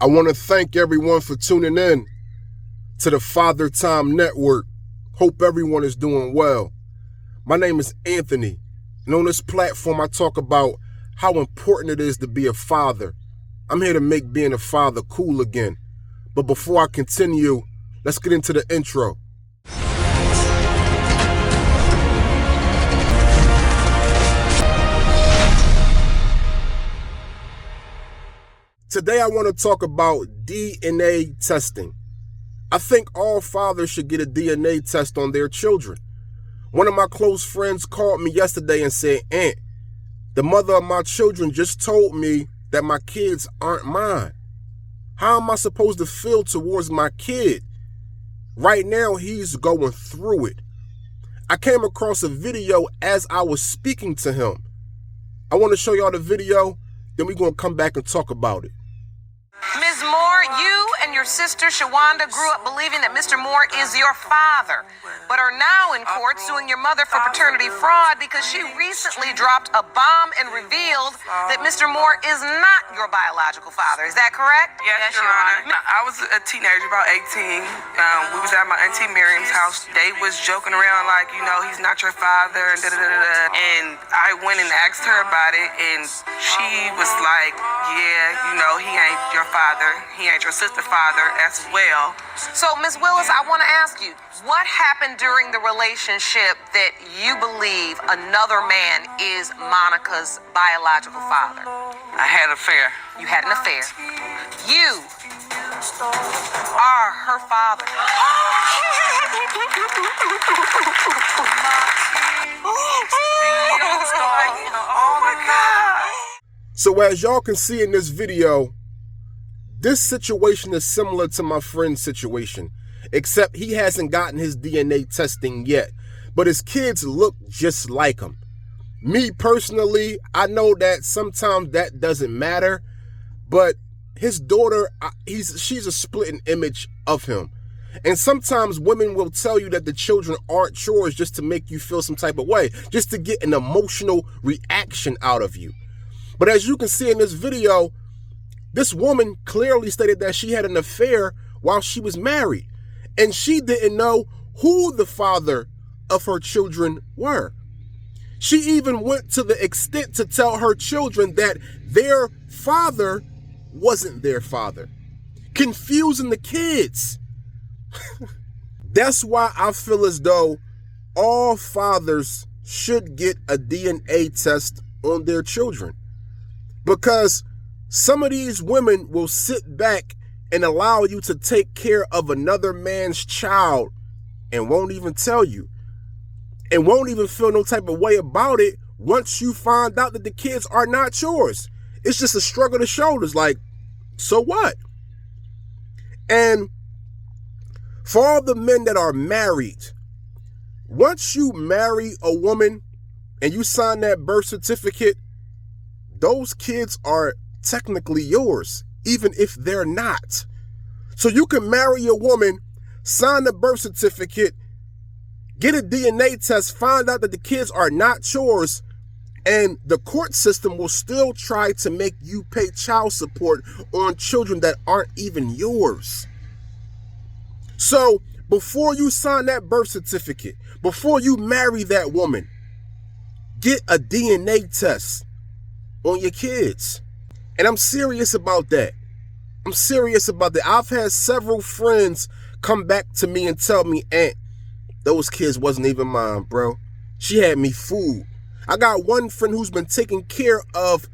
I want to thank everyone for tuning in to the Father Time Network. Hope everyone is doing well. My name is Anthony, and on this platform I talk about how important it is to be a father. I'm here to make being a father cool again. But before I continue, let's get into the intro. Today I want to talk about DNA testing. I think all fathers should get a DNA test on their children. One of my close friends called me yesterday and said, "Aunt, the mother of my children just told me that my kids aren't mine. How am I supposed to feel towards my kid?" Right now, he's going through it. I came across a video as I was speaking to him. I want to show y'all the video, then we're going to come back and talk about it. Ms. Moore, you and your sister Shawanda grew up believing that Mr. Moore is your father, but are now in court suing your mother for paternity fraud because she recently dropped a bomb and revealed that Mr. Moore is not your biological father. Is that correct? Yes, Your Honor. I was a teenager, about 18. We was at my Auntie Miriam's house. They was joking around like, he's not your father, and da-da-da-da-da. And I went and asked her about it, and she was like, yeah, he ain't your father. He ain't your sister's father as well. So, Ms. Willis, I want to ask you, what happened during the relationship that you believe another man is Monica's biological father? I had an affair. You had an affair. You are her father. Oh my God. So as y'all can see in this video, this situation is similar to my friend's situation, except he hasn't gotten his DNA testing yet, but his kids look just like him. Me personally, I know that sometimes that doesn't matter, but his daughter, she's a splitting image of him. And sometimes women will tell you that the children aren't yours just to make you feel some type of way, just to get an emotional reaction out of you. But as you can see in this video, this woman clearly stated that she had an affair while she was married, and she didn't know who the father of her children were. She even went to the extent to tell her children that their father wasn't their father, confusing the kids. That's why I feel as though all fathers should get a DNA test on their children, because some of these women will sit back and allow you to take care of another man's child and won't even tell you, and won't even feel no type of way about it once you find out that the kids are not yours. It's just a shrug of the shoulders, like, so what? And for all the men that are married, once you marry a woman and you sign that birth certificate, those kids are technically yours, even if they're not. So you can marry a woman, sign the birth certificate, get a DNA test, find out that the kids are not yours, and the court system will still try to make you pay child support on children that aren't even yours. So before you sign that birth certificate, before you marry that woman, get a DNA test on your kids. And I'm serious about that. I'm serious about that. I've had several friends come back to me and tell me, "Aunt, those kids wasn't even mine, bro. She had me fooled." I got one friend who's been taking care of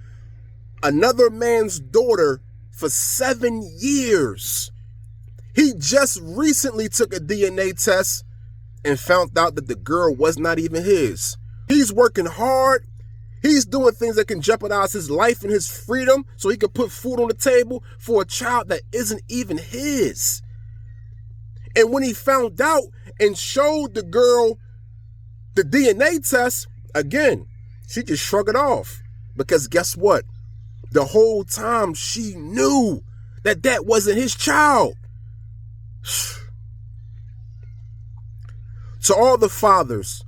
another man's daughter for 7 years. He just recently took a DNA test and found out that the girl was not even his. He's working hard. He's doing things that can jeopardize his life and his freedom so he can put food on the table for a child that isn't even his. And when he found out and showed the girl the DNA test, again, she just shrugged it off. Because guess what? The whole time she knew that that wasn't his child. To all the fathers,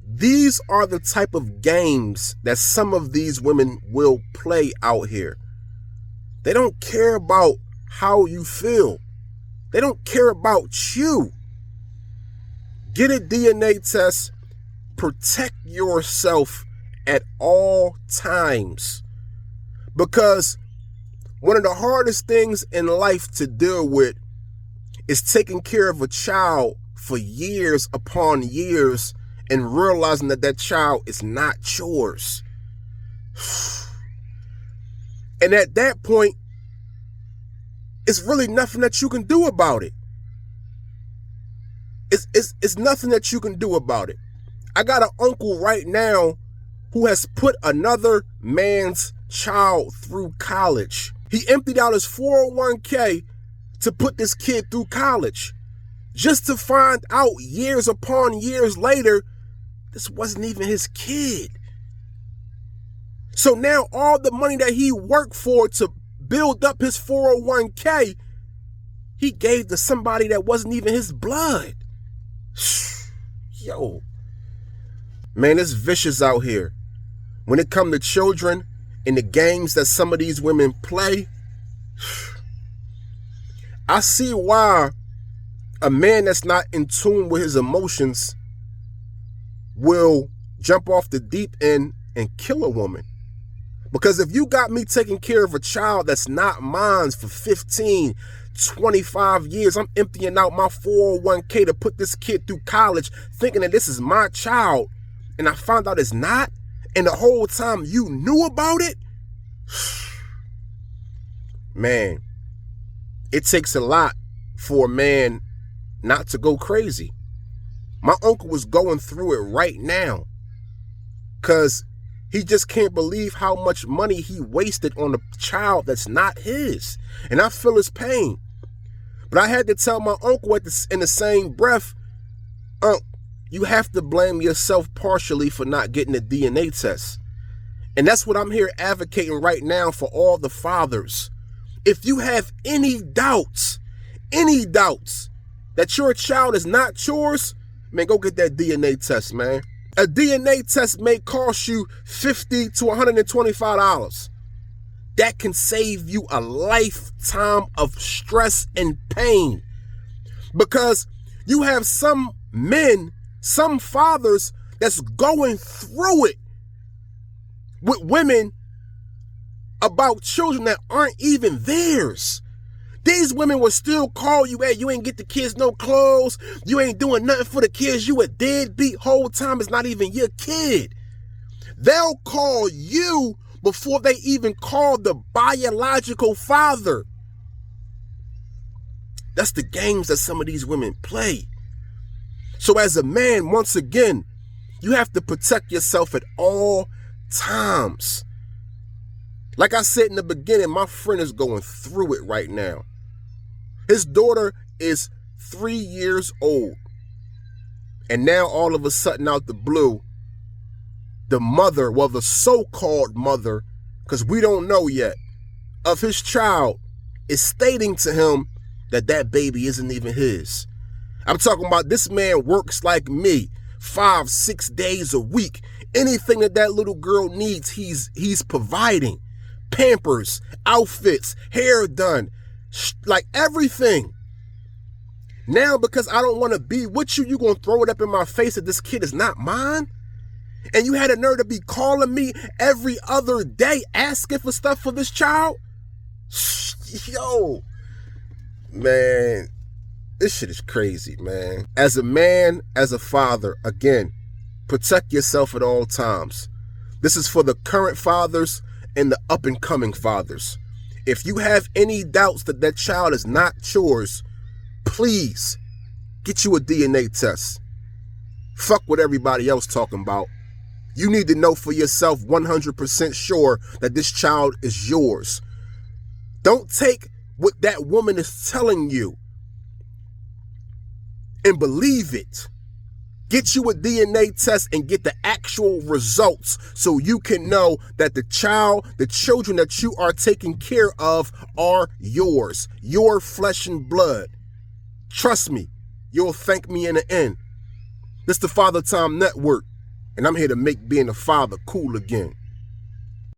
these are the type of games that some of these women will play out here. They don't care about how you feel. They don't care about you. Get a DNA test. Protect yourself at all times. Because one of the hardest things in life to deal with is taking care of a child for years upon years and realizing that that child is not yours. And at that point, it's really nothing that you can do about it. It's nothing that you can do about it. I got an uncle right now who has put another man's child through college. He emptied out his 401k to put this kid through college, just to find out years upon years later, this wasn't even his kid. So now all the money that he worked for to build up his 401k, he gave to somebody that wasn't even his blood. Yo, man, it's vicious out here. When it comes to children and the games that some of these women play, I see why a man that's not in tune with his emotions will jump off the deep end and kill a woman. Because if you got me taking care of a child that's not mine for 15, 25 years, I'm emptying out my 401k to put this kid through college thinking that this is my child, and I found out it's not, and the whole time you knew about it, man, it takes a lot for a man not to go crazy. My uncle was going through it right now because he just can't believe how much money he wasted on a child that's not his. And I feel his pain. But I had to tell my uncle in the same breath, you have to blame yourself partially for not getting a DNA test. And that's what I'm here advocating right now for all the fathers. If you have any doubts that your child is not yours, man, go get that DNA test, man. A DNA test may cost you $50 to $125. That can save you a lifetime of stress and pain. Because you have some men, some fathers that's going through it with women about children that aren't even theirs. These women will still call you, hey, you ain't get the kids no clothes, you ain't doing nothing for the kids, you a deadbeat, whole time it's not even your kid. They'll call you before they even call the biological father. That's the games that some of these women play. So as a man, once again, you have to protect yourself at all times. Like I said in the beginning, my friend is going through it right now. His daughter is 3 years old. And now all of a sudden out the blue, the mother, well, the so-called mother, because we don't know yet, of his child is stating to him that that baby isn't even his. I'm talking about this man works like me 5-6 days a week. Anything that that little girl needs, he's providing. Pampers, outfits, hair done, like everything. Now, because I don't want to be with you, you're going to throw it up in my face that this kid is not mine? And you had a nerve to be calling me every other day asking for stuff for this child? Yo, man, this shit is crazy, man. As a man, as a father, again, protect yourself at all times. This is for the current fathers and the up-and-coming fathers. If you have any doubts that that child is not yours, please get you a DNA test. Fuck what everybody else talking about. You need to know for yourself 100% sure that this child is yours. Don't take what that woman is telling you and believe it. Get you a DNA test and get the actual results so you can know that the children that you are taking care of are yours, your flesh and blood. Trust me, you'll thank me in the end. This is the Father Time Network, and I'm here to make being a father cool again.